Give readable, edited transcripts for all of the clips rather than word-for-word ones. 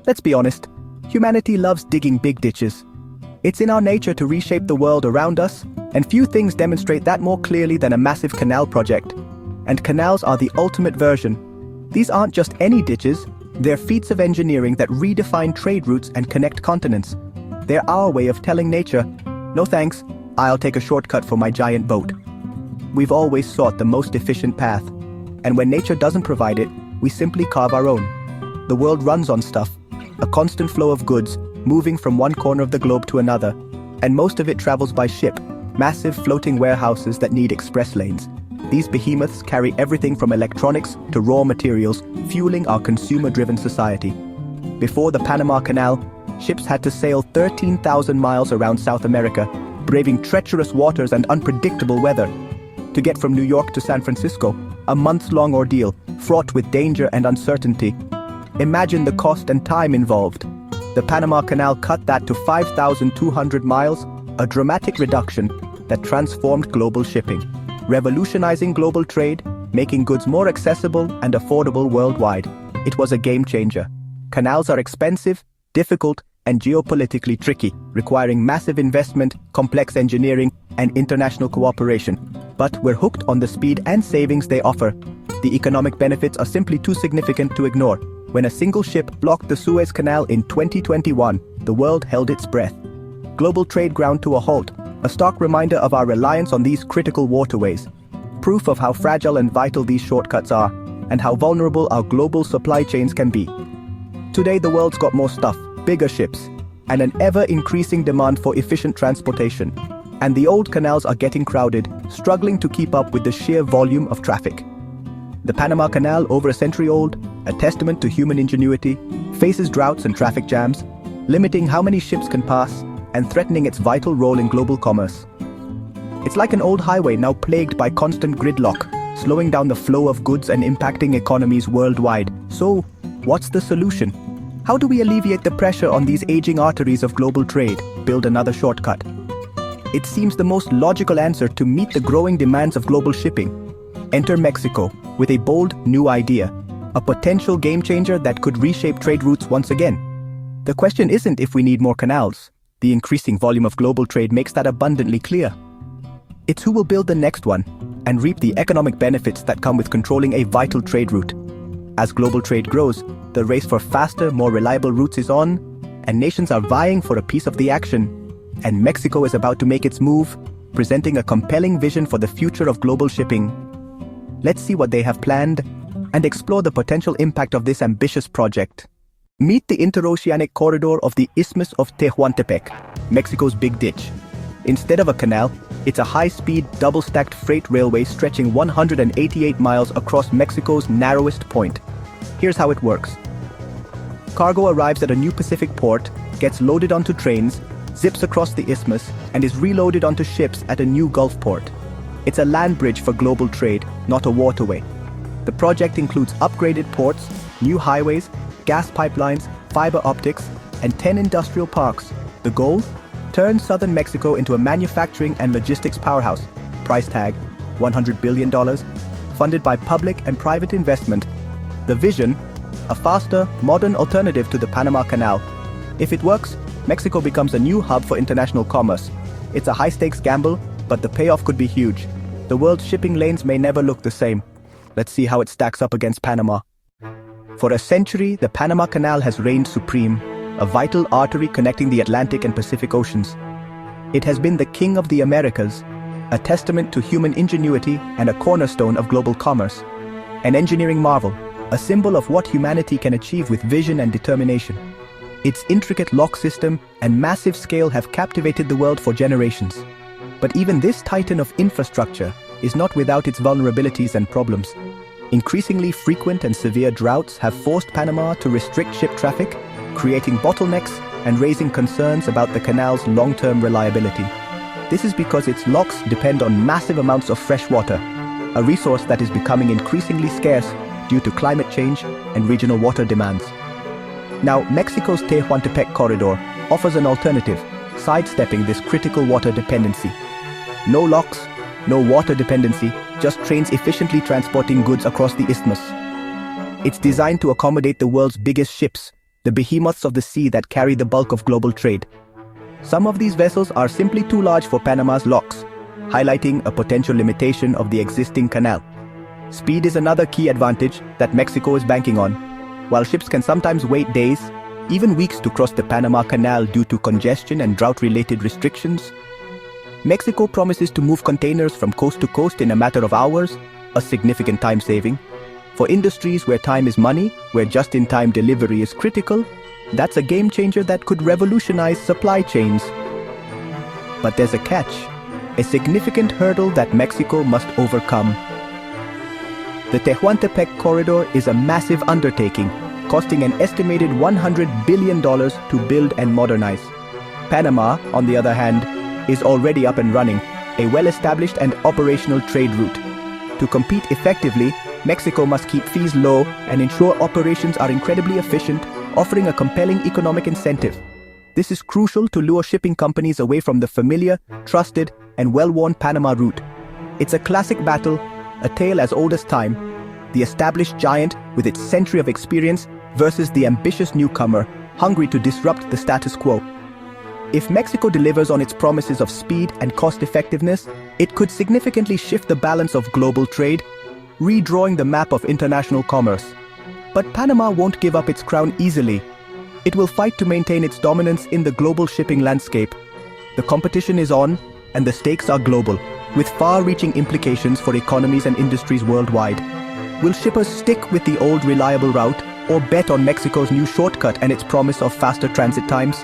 Let's be honest, humanity loves digging big ditches. It's in our nature to reshape the world around us, and few things demonstrate that more clearly than a massive canal project. And canals are the ultimate version. These aren't just any ditches, they're feats of engineering that redefine trade routes and connect continents. They're our way of telling nature, no thanks, I'll take a shortcut for my giant boat. We've always sought the most efficient path, and when nature doesn't provide it, we simply carve our own. The world runs on stuff, a constant flow of goods, moving from one corner of the globe to another, and most of it travels by ship, massive floating warehouses that need express lanes. These behemoths carry everything from electronics to raw materials, fueling our consumer-driven society. Before the Panama Canal, ships had to sail 13,000 miles around South America, braving treacherous waters and unpredictable weather. To get from New York to San Francisco, a months-long ordeal, fraught with danger and uncertainty. Imagine the cost and time involved. The Panama Canal cut that to 5,200 miles, a dramatic reduction that transformed global shipping, revolutionizing global trade, making goods more accessible and affordable worldwide. It was a game changer. Canals are expensive, difficult, and geopolitically tricky, requiring massive investment, complex engineering, and international cooperation. But we're hooked on the speed and savings they offer. The economic benefits are simply too significant to ignore. When a single ship blocked the Suez Canal in 2021, the world held its breath. Global trade ground to a halt, a stark reminder of our reliance on these critical waterways. Proof of how fragile and vital these shortcuts are, and how vulnerable our global supply chains can be. Today the world's got more stuff, bigger ships, and an ever-increasing demand for efficient transportation. And the old canals are getting crowded, struggling to keep up with the sheer volume of traffic. The Panama Canal, over a century old, a testament to human ingenuity, faces droughts and traffic jams, limiting how many ships can pass and threatening its vital role in global commerce. It's like an old highway now plagued by constant gridlock, slowing down the flow of goods and impacting economies worldwide. So, what's the solution? How do we alleviate the pressure on these aging arteries of global trade? Build another shortcut. It seems the most logical answer to meet the growing demands of global shipping. Enter Mexico with a bold new idea, a potential game changer that could reshape trade routes once again. The question isn't if we need more canals. The increasing volume of global trade makes that abundantly clear. It's who will build the next one and reap the economic benefits that come with controlling a vital trade route. As global trade grows, the race for faster, more reliable routes is on, and nations are vying for a piece of the action. And Mexico is about to make its move, presenting a compelling vision for the future of global shipping. Let's see what they have planned and explore the potential impact of this ambitious project. Meet the interoceanic corridor of the Isthmus of Tehuantepec, Mexico's big ditch. Instead of a canal, it's a high-speed, double-stacked freight railway stretching 188 miles across Mexico's narrowest point. Here's how it works. Cargo arrives at a new Pacific port, gets loaded onto trains, zips across the isthmus, and is reloaded onto ships at a new Gulf port. It's a land bridge for global trade, not a waterway. The project includes upgraded ports, new highways, gas pipelines, fiber optics, and 10 industrial parks. The goal? Turn southern Mexico into a manufacturing and logistics powerhouse. Price tag, $100 billion, funded by public and private investment. The vision? A faster, modern alternative to the Panama Canal. If it works, Mexico becomes a new hub for international commerce. It's a high-stakes gamble, but the payoff could be huge. The world's shipping lanes may never look the same. Let's see how it stacks up against Panama. For a century, the Panama Canal has reigned supreme, a vital artery connecting the Atlantic and Pacific Oceans. It has been the king of the Americas, a testament to human ingenuity and a cornerstone of global commerce. An engineering marvel, a symbol of what humanity can achieve with vision and determination. Its intricate lock system and massive scale have captivated the world for generations. But even this titan of infrastructure is not without its vulnerabilities and problems. Increasingly frequent and severe droughts have forced Panama to restrict ship traffic, creating bottlenecks and raising concerns about the canal's long-term reliability. This is because its locks depend on massive amounts of fresh water, a resource that is becoming increasingly scarce due to climate change and regional water demands. Now, Mexico's Tehuantepec corridor offers an alternative, sidestepping this critical water dependency. No locks, no water dependency, just trains efficiently transporting goods across the isthmus. It's designed to accommodate the world's biggest ships, the behemoths of the sea that carry the bulk of global trade. Some of these vessels are simply too large for Panama's locks, highlighting a potential limitation of the existing canal. Speed is another key advantage that Mexico is banking on. While ships can sometimes wait days, even weeks to cross the Panama Canal due to congestion and drought-related restrictions, Mexico promises to move containers from coast to coast in a matter of hours, a significant time saving. For industries where time is money, where just-in-time delivery is critical, that's a game changer that could revolutionize supply chains. But there's a catch, a significant hurdle that Mexico must overcome. The Tehuantepec corridor is a massive undertaking, costing an estimated $100 billion to build and modernize. Panama, on the other hand, is already up and running, a well-established and operational trade route. To compete effectively, Mexico must keep fees low and ensure operations are incredibly efficient, offering a compelling economic incentive. This is crucial to lure shipping companies away from the familiar, trusted, and well-worn Panama route. It's a classic battle, a tale as old as time, the established giant with its century of experience versus the ambitious newcomer, hungry to disrupt the status quo. If Mexico delivers on its promises of speed and cost-effectiveness, it could significantly shift the balance of global trade, redrawing the map of international commerce. But Panama won't give up its crown easily. It will fight to maintain its dominance in the global shipping landscape. The competition is on, and the stakes are global, with far-reaching implications for economies and industries worldwide. Will shippers stick with the old reliable route, or bet on Mexico's new shortcut and its promise of faster transit times?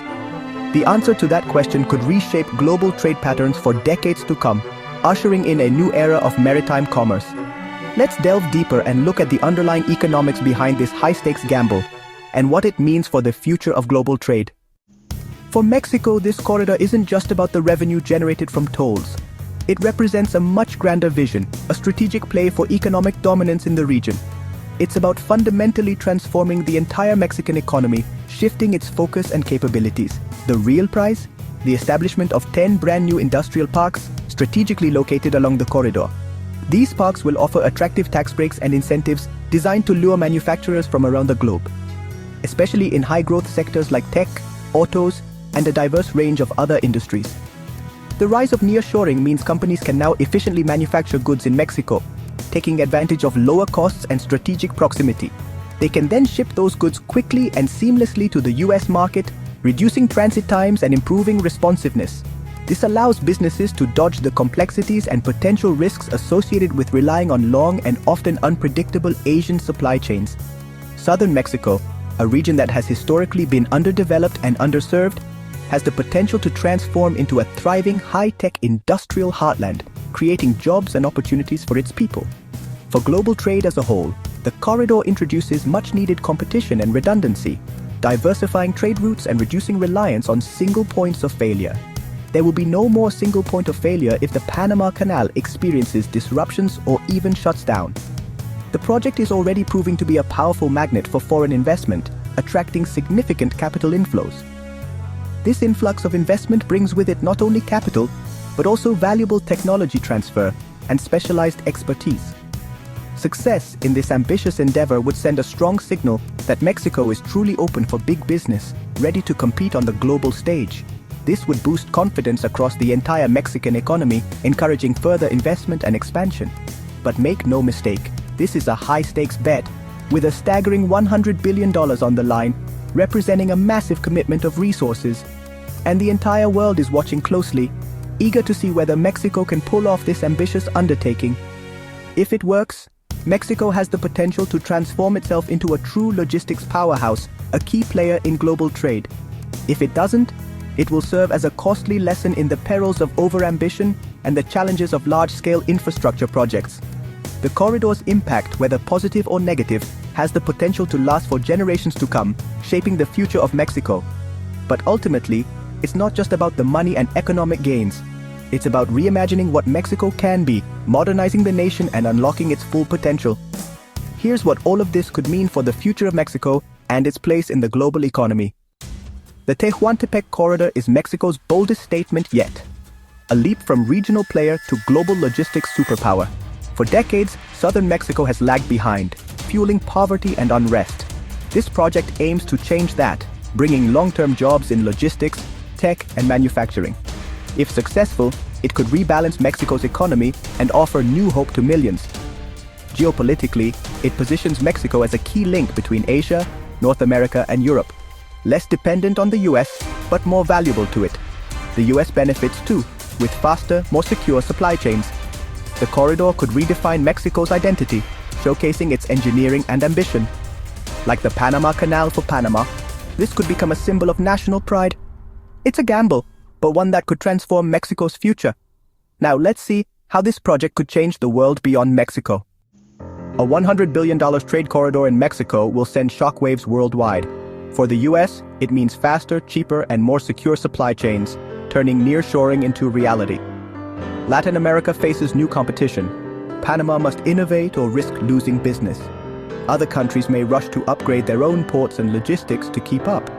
The answer to that question could reshape global trade patterns for decades to come, ushering in a new era of maritime commerce. Let's delve deeper and look at the underlying economics behind this high-stakes gamble, and what it means for the future of global trade. For Mexico, this corridor isn't just about the revenue generated from tolls. It represents a much grander vision, a strategic play for economic dominance in the region. It's about fundamentally transforming the entire Mexican economy, shifting its focus and capabilities. The real prize? The establishment of 10 brand new industrial parks, strategically located along the corridor. These parks will offer attractive tax breaks and incentives designed to lure manufacturers from around the globe, especially in high-growth sectors like tech, autos, and a diverse range of other industries. The rise of nearshoring means companies can now efficiently manufacture goods in Mexico, taking advantage of lower costs and strategic proximity. They can then ship those goods quickly and seamlessly to the US market, reducing transit times and improving responsiveness. This allows businesses to dodge the complexities and potential risks associated with relying on long and often unpredictable Asian supply chains. Southern Mexico, a region that has historically been underdeveloped and underserved, has the potential to transform into a thriving high-tech industrial heartland, creating jobs and opportunities for its people. For global trade as a whole, the corridor introduces much-needed competition and redundancy, diversifying trade routes and reducing reliance on single points of failure. There will be no more single point of failure if the Panama Canal experiences disruptions or even shuts down. The project is already proving to be a powerful magnet for foreign investment, attracting significant capital inflows. This influx of investment brings with it not only capital, but also valuable technology transfer and specialized expertise. Success in this ambitious endeavor would send a strong signal that Mexico is truly open for big business, ready to compete on the global stage. This would boost confidence across the entire Mexican economy, encouraging further investment and expansion. But make no mistake, this is a high-stakes bet, with a staggering $100 billion on the line, representing a massive commitment of resources. And the entire world is watching closely, eager to see whether Mexico can pull off this ambitious undertaking. If it works, Mexico has the potential to transform itself into a true logistics powerhouse, a key player in global trade. If it doesn't, it will serve as a costly lesson in the perils of overambition and the challenges of large-scale infrastructure projects. The corridor's impact, whether positive or negative, has the potential to last for generations to come, shaping the future of Mexico. But ultimately, it's not just about the money and economic gains. It's about reimagining what Mexico can be, modernizing the nation and unlocking its full potential. Here's what all of this could mean for the future of Mexico and its place in the global economy. The Tehuantepec corridor is Mexico's boldest statement yet. A leap from regional player to global logistics superpower. For decades, southern Mexico has lagged behind, fueling poverty and unrest. This project aims to change that, bringing long-term jobs in logistics, tech, and manufacturing. If successful, it could rebalance Mexico's economy and offer new hope to millions. Geopolitically, it positions Mexico as a key link between Asia, North America, and Europe. Less dependent on the US, but more valuable to it. The US benefits too, with faster, more secure supply chains. The corridor could redefine Mexico's identity, showcasing its engineering and ambition. Like the Panama Canal for Panama, this could become a symbol of national pride. It's a gamble, but one that could transform Mexico's future. Now let's see how this project could change the world beyond Mexico. A $100 billion trade corridor in Mexico will send shockwaves worldwide. For the US, it means faster, cheaper, and more secure supply chains, turning nearshoring into reality. Latin America faces new competition. Panama must innovate or risk losing business. Other countries may rush to upgrade their own ports and logistics to keep up.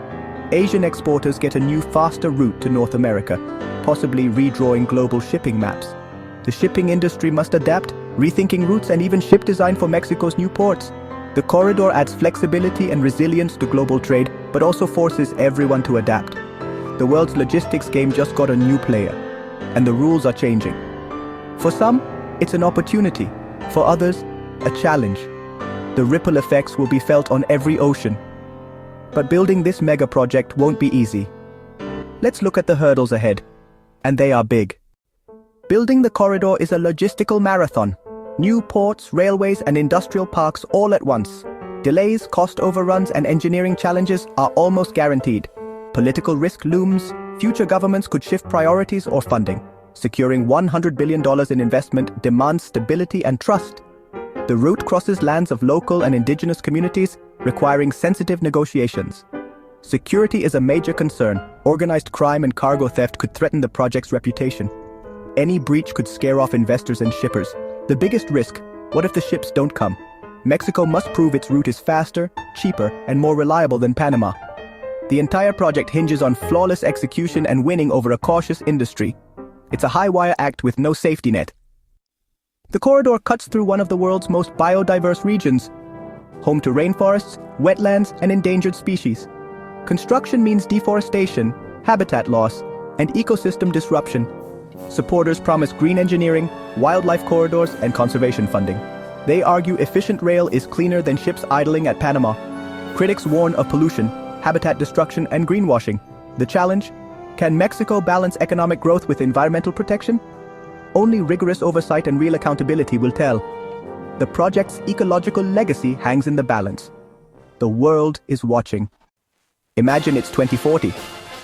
Asian exporters get a new, faster route to North America, possibly redrawing global shipping maps. The shipping industry must adapt, rethinking routes and even ship design for Mexico's new ports. The corridor adds flexibility and resilience to global trade, but also forces everyone to adapt. The world's logistics game just got a new player, and the rules are changing. For some, it's an opportunity. For others, a challenge. The ripple effects will be felt on every ocean. But building this mega project won't be easy. Let's look at the hurdles ahead. And they are big. Building the corridor is a logistical marathon. New ports, railways, and industrial parks all at once. Delays, cost overruns, and engineering challenges are almost guaranteed. Political risk looms. Future governments could shift priorities or funding. Securing $100 billion in investment demands stability and trust. The route crosses lands of local and indigenous communities, requiring sensitive negotiations. Security is a major concern. Organized crime and cargo theft could threaten the project's reputation. Any breach could scare off investors and shippers. The biggest risk: what if the ships don't come? Mexico must prove its route is faster, cheaper, and more reliable than Panama. The entire project hinges on flawless execution and winning over a cautious industry. It's a high-wire act with no safety net. The corridor cuts through one of the world's most biodiverse regions, home to rainforests, wetlands, and endangered species. Construction means deforestation, habitat loss, and ecosystem disruption. Supporters promise green engineering, wildlife corridors, and conservation funding. They argue efficient rail is cleaner than ships idling at Panama. Critics warn of pollution, habitat destruction, and greenwashing. The challenge? Can Mexico balance economic growth with environmental protection? Only rigorous oversight and real accountability will tell. The project's ecological legacy hangs in the balance. The world is watching. Imagine it's 2040.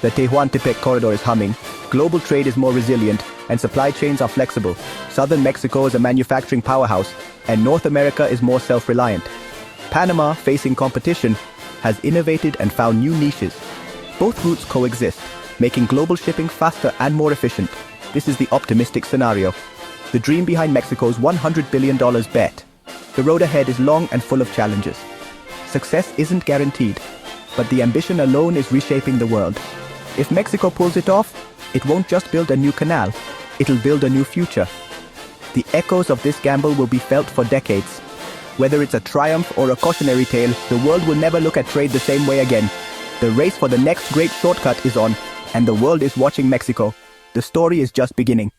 The Tehuantepec corridor is humming, global trade is more resilient, and supply chains are flexible. Southern Mexico is a manufacturing powerhouse, and North America is more self-reliant. Panama, facing competition, has innovated and found new niches. Both routes coexist, making global shipping faster and more efficient. This is the optimistic scenario. The dream behind Mexico's $100 billion bet. The road ahead is long and full of challenges. Success isn't guaranteed, but the ambition alone is reshaping the world. If Mexico pulls it off, it won't just build a new canal, it'll build a new future. The echoes of this gamble will be felt for decades. Whether it's a triumph or a cautionary tale, the world will never look at trade the same way again. The race for the next great shortcut is on, and the world is watching Mexico. The story is just beginning.